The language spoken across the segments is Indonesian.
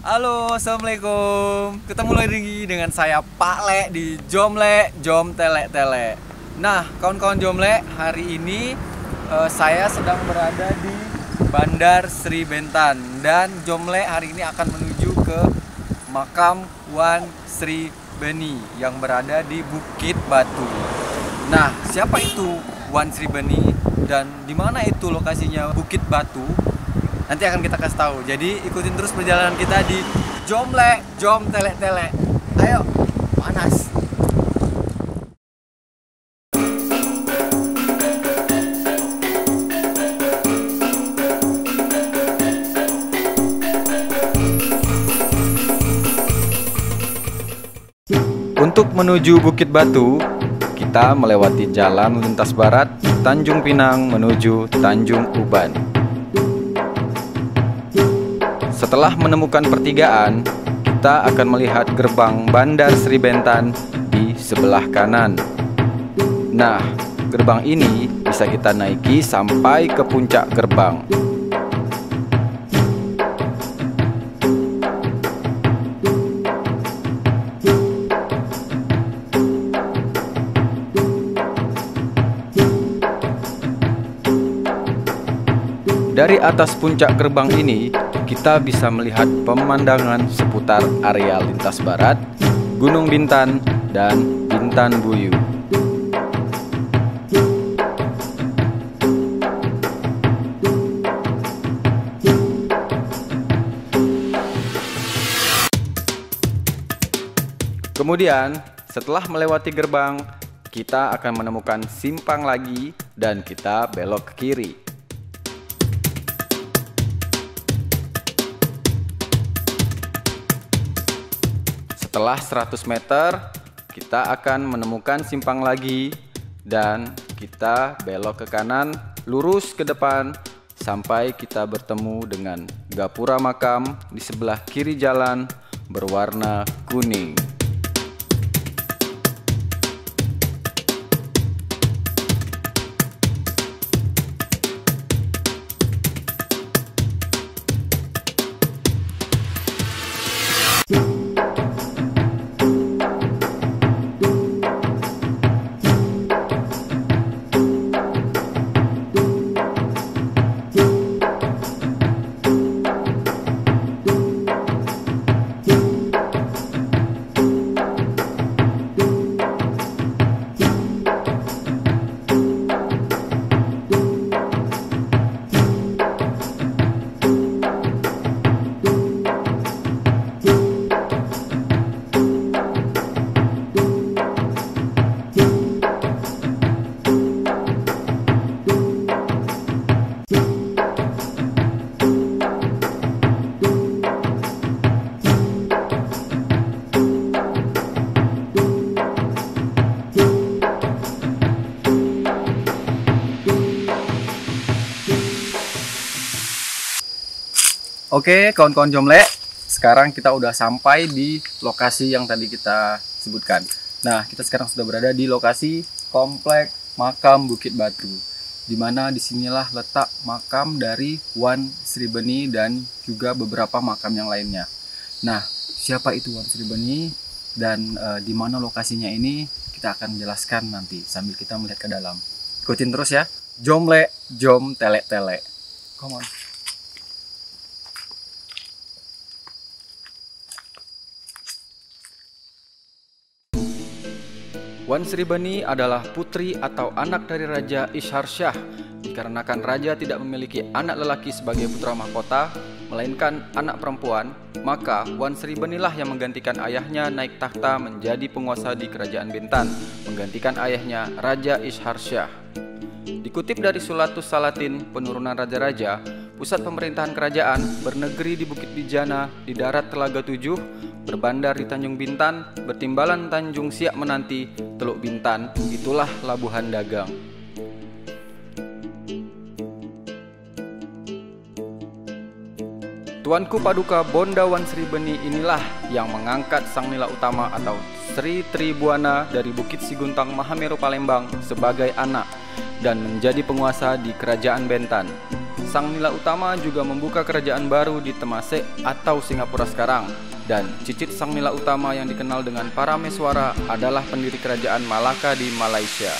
Halo, assalamualaikum. Ketemu lagi dengan saya Pak Le di Jomle Jom Tele Tele. Nah, kawan-kawan Jomle, hari ini saya sedang berada di Bandar Sri Bentan dan Jomle hari ini akan menuju ke makam Wan Sri Beni yang berada di Bukit Batu. Nah, siapa itu Wan Sri Beni dan di mana itu lokasinya Bukit Batu? Nanti akan kita kasih tahu. Jadi ikutin terus perjalanan kita di Jomle Jom Tele Tele. Ayo, panas. Untuk menuju Bukit Batu, kita melewati jalan lintas barat Tanjung Pinang menuju Tanjung Uban. Setelah menemukan pertigaan, kita akan melihat gerbang Bandar Sri Bentan di sebelah kanan. Nah, gerbang ini bisa kita naiki sampai ke puncak gerbang. Dari atas puncak gerbang ini, kita bisa melihat pemandangan seputar area lintas barat, Gunung Bintan, dan Bintan Buyu. Kemudian, setelah melewati gerbang, kita akan menemukan simpang lagi dan kita belok ke kiri. Setelah 100 meter, kita akan menemukan simpang lagi dan kita belok ke kanan, lurus ke depan sampai kita bertemu dengan gapura makam di sebelah kiri jalan berwarna kuning. Oke, kawan-kawan Jomle, sekarang kita udah sampai di lokasi yang tadi kita sebutkan. Nah, kita sekarang sudah berada di lokasi komplek makam Bukit Batu, di mana disinilah letak makam dari Wan Sri Beni dan juga beberapa makam yang lainnya. Nah, siapa itu Wan Sri Beni dan di mana lokasinya ini kita akan menjelaskan nanti sambil kita melihat ke dalam. Ikutin terus ya, Jomle Jom Tele Tele. Come on. Wan Sri Beni adalah putri atau anak dari Raja Ishar Shah. Dikarenakan raja tidak memiliki anak lelaki sebagai putra mahkota, melainkan anak perempuan, maka Wan Sri Beni lah yang menggantikan ayahnya naik takhta menjadi penguasa di kerajaan Bintan, menggantikan ayahnya Raja Ishar Shah. Dikutip dari Sulatus Salatin, penurunan raja-raja, pusat pemerintahan kerajaan bernegeri di Bukit Bijana di darat Telaga Tujuh, berbandar di Tanjung Bintan, bertimbalan Tanjung Siak Menanti, Teluk Bintan, itulah labuhan dagang. Tuanku Paduka Bonda Wan Sri Beni inilah yang mengangkat Sang Nila Utama atau Sri Tribuana dari Bukit Siguntang Mahameru Palembang sebagai anak dan menjadi penguasa di Kerajaan Bentan. Sang Nila Utama juga membuka kerajaan baru di Temasek atau Singapura sekarang. Dan Cicit Sang Nila Utama yang dikenal dengan Parameswara adalah pendiri kerajaan Malaka di Malaysia.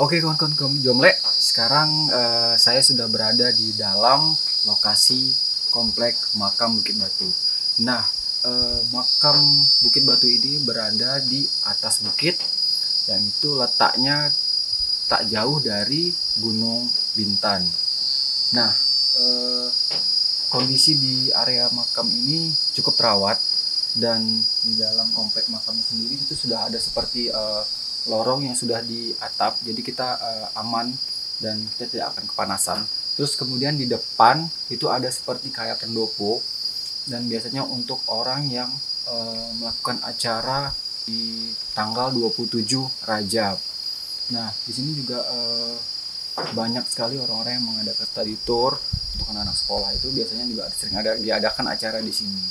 Oke kawan-kawan Jomle, sekarang saya sudah berada di dalam lokasi komplek makam Bukit Batu. Nah, makam Bukit Batu ini berada di atas bukit, yang itu letaknya tak jauh dari Gunung Bintan. Nah, kondisi di area makam ini cukup terawat, dan di dalam komplek makamnya sendiri itu sudah ada seperti lorong yang sudah di atap, jadi kita aman dan kita tidak akan kepanasan. Terus kemudian di depan itu ada seperti kayak pendopo, dan biasanya untuk orang yang melakukan acara di tanggal 27 Rajab. Nah, di sini juga banyak sekali orang-orang yang mengadakan study tour untuk anak-anak sekolah, itu biasanya juga sering diadakan acara di sini.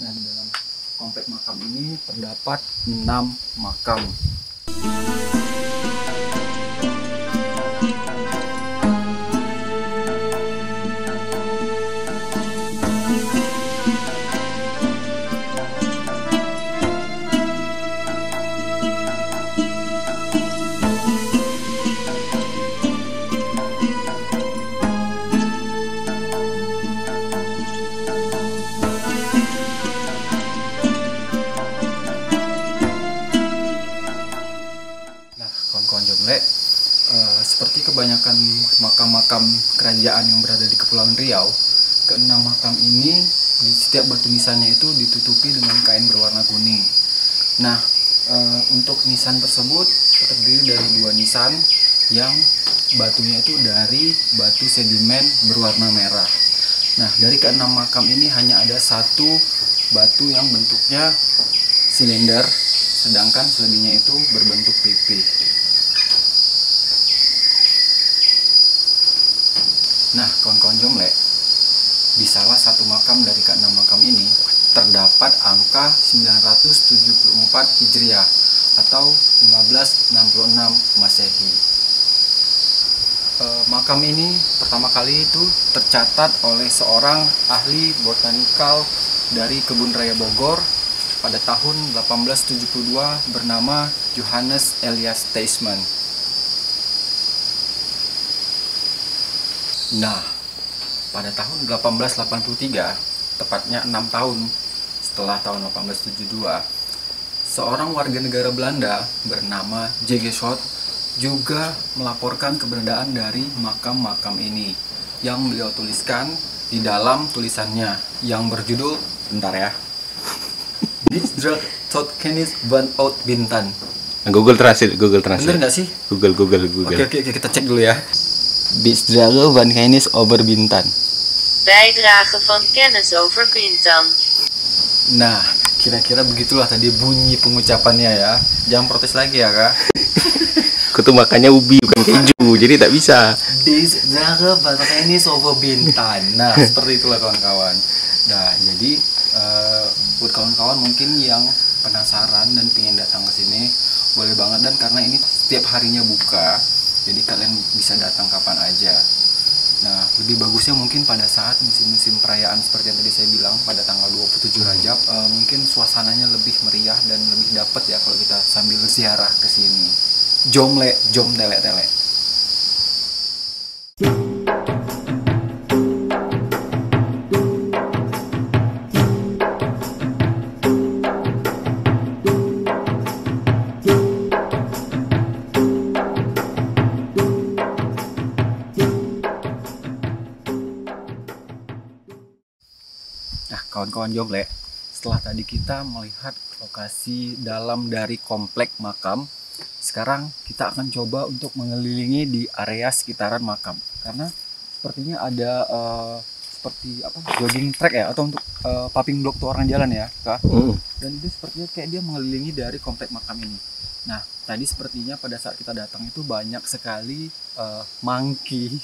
Nah, di dalam komplek makam ini terdapat 6 makam. Seperti kebanyakan makam-makam kerajaan yang berada di Kepulauan Riau, keenam makam ini di setiap batu nisannya itu ditutupi dengan kain berwarna kuning. Nah, untuk nisan tersebut terdiri dari 2 nisan yang batunya itu dari batu sedimen berwarna merah. Nah, dari keenam makam ini hanya ada 1 batu yang bentuknya silinder, sedangkan selebihnya itu berbentuk pipih. Nah, kawan-kawan Jomle, di salah satu makam dari ke-6 makam ini terdapat angka 974 Hijriah atau 1566 Masehi. Makam ini pertama kali itu tercatat oleh seorang ahli botanikal dari Kebun Raya Bogor pada tahun 1872 bernama Johannes Elias Teisman. Nah, pada tahun 1883, tepatnya 6 tahun setelah tahun 1872, seorang warga negara Belanda bernama J.G. Schott juga melaporkan keberadaan dari makam-makam ini yang beliau tuliskan di dalam tulisannya yang berjudul, bentar ya, Bijdrage tot Kennis van Oud Bintan. Google Translate. Bener nggak sih? Google. Oke, kita cek dulu ya. Bijdrage van Kennis over Bintan. Bijdrage van kennis over Bintan. Nah, kira-kira begitulah tadi bunyi pengucapannya ya. Jangan protes lagi ya, Kak. Aku tuh makannya ubi bukan keju, jadi tak bisa. Bijdrage van Kennis over Bintan. Nah, seperti itulah kawan-kawan. Nah, jadi buat kawan-kawan mungkin yang penasaran dan pengen datang ke sini, boleh banget, dan karena ini setiap harinya buka, jadi kalian bisa datang kapan aja. Nah, lebih bagusnya mungkin pada saat musim-musim perayaan seperti yang tadi saya bilang pada tanggal 27 Rajab, mungkin suasananya lebih meriah dan lebih dapat ya kalau kita sambil ziarah ke sini. Jomle, jom tele-tele. Nah, kawan-kawan Jomle, setelah tadi kita melihat lokasi dalam dari komplek makam, sekarang kita akan coba untuk mengelilingi di area sekitaran makam, karena sepertinya ada seperti apa, jogging track ya, atau untuk pumping block tuh orang jalan ya Kak. Dan itu sepertinya kayak dia mengelilingi dari komplek makam ini. Nah tadi sepertinya pada saat kita datang itu banyak sekali monkey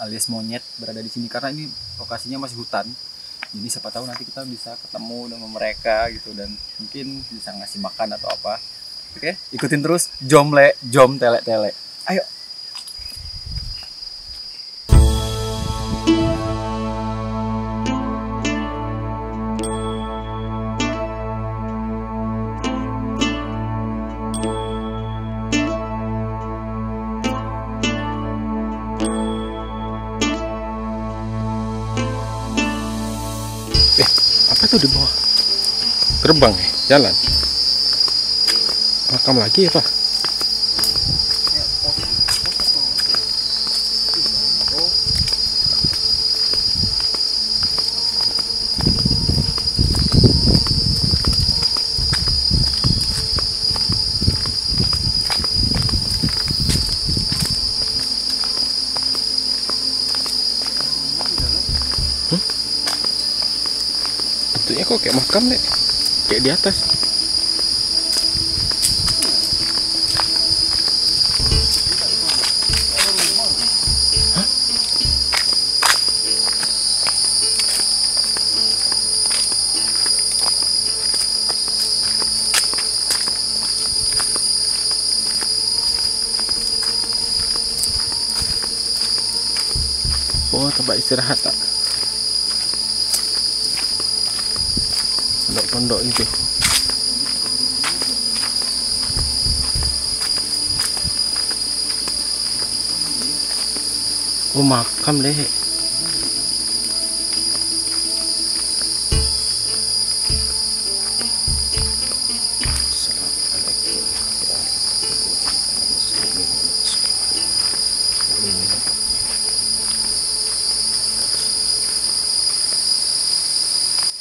alias monyet berada di sini, karena ini lokasinya masih hutan. Jadi siapa tahu nanti kita bisa ketemu dengan mereka gitu, dan mungkin bisa ngasih makan atau apa. Oke, ikutin terus Jomle Jom Tele Tele. Ayo. Apa tuh di bawah? Gerbang ya? Jalan? Makam lagi ya Pak? Bentuknya kok kayak makam nih, kayak di atas. Hah? Oh, tempat istirahat tak? Pondok-pondok itu. Oh, makam deh. Assalamualaikum warahmatullahi wabarakatuh.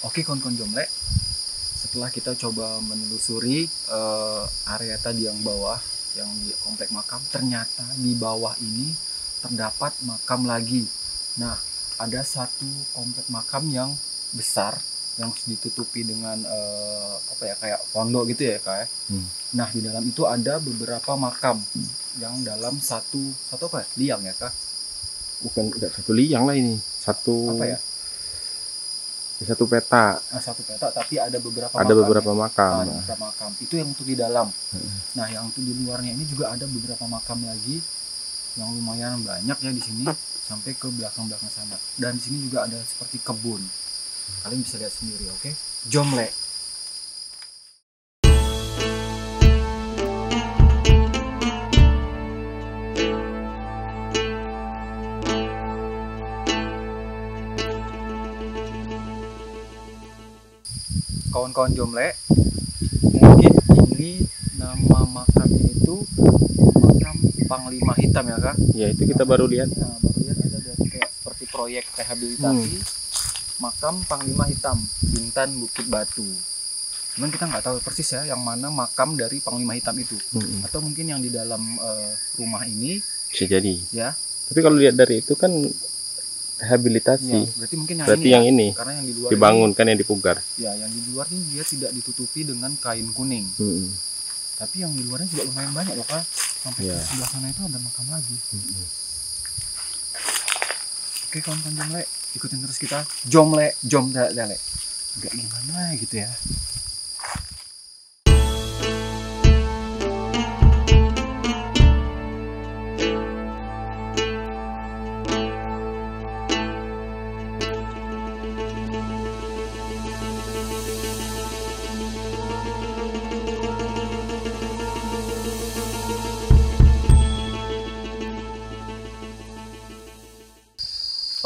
Oke kawan-kawan Jomle, setelah kita coba menelusuri area tadi yang bawah, yang di komplek makam, ternyata di bawah ini terdapat makam lagi. Nah, ada satu komplek makam yang besar yang ditutupi dengan apa ya, kayak pondok gitu ya Kak. Nah, di dalam itu ada beberapa makam yang dalam satu apa ya? Liang ya Kak? Bukan, enggak satu liang lah ini. Satu Apa ya? Satu peta. Nah, satu peta tapi ada beberapa Ada makam, beberapa ya. makam. Nah, beberapa makam. Itu yang untuk di dalam. Nah, yang untuk di luarnya ini juga ada beberapa makam lagi yang lumayan banyak ya di sini sampai ke belakang-belakang sana. Dan di sini juga ada seperti kebun. Kalian bisa lihat sendiri, oke? Jomle. Kawan-kawan Jomle, mungkin ini nama makamnya itu makam Panglima Hitam ya Kak? Ya, itu kita baru lihat. Nah, baru lihat ada dari kayak seperti proyek rehabilitasi makam Panglima Hitam Bintan Bukit Batu. Cuman kita nggak tahu persis ya yang mana makam dari Panglima Hitam itu, atau mungkin yang di dalam rumah ini Bisa jadi. ya. Tapi kalau lihat dari itu kan rehabilitasi. Ya, berarti mungkin yang Berarti ini, yang ya. ini Karena yang di luar dibangun kan, yang dipugar. ya, yang di luar ini dia tidak ditutupi dengan kain kuning. Tapi yang di luarnya juga lumayan banyak loh Kak. Sampai ke sebelah sana itu ada makam lagi. Oke kawan-kawan Jomle, ikutin terus kita Jomle Jom Tele Tele. Agak gimana gitu ya.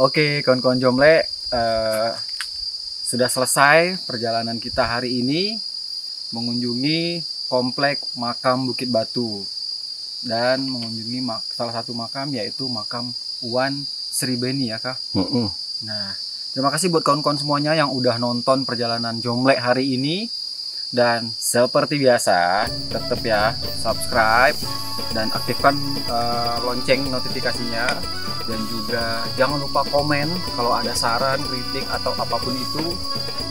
Oke kawan-kawan Jomle, sudah selesai perjalanan kita hari ini mengunjungi komplek makam Bukit Batu dan mengunjungi salah satu makam, yaitu makam Wan Sribeni ya Kak. Nah, terima kasih buat kawan-kawan semuanya yang udah nonton perjalanan Jomle hari ini. Dan seperti biasa, tetap ya subscribe dan aktifkan lonceng notifikasinya Dan juga jangan lupa komen kalau ada saran, kritik atau apapun itu.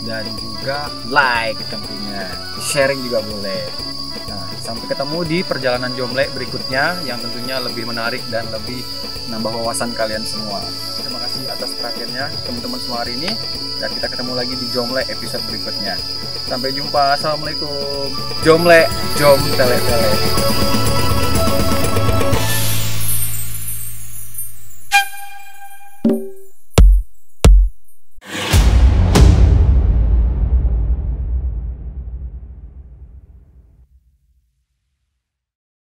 Dan juga like tentunya, sharing juga boleh. Nah, sampai ketemu di perjalanan Jomle berikutnya yang tentunya lebih menarik dan lebih menambah wawasan kalian semua. Terima kasih atas perhatiannya teman-teman semua hari ini, dan kita ketemu lagi di Jomle episode berikutnya. Sampai jumpa, assalamualaikum. Jomle, Jom Tele Tele.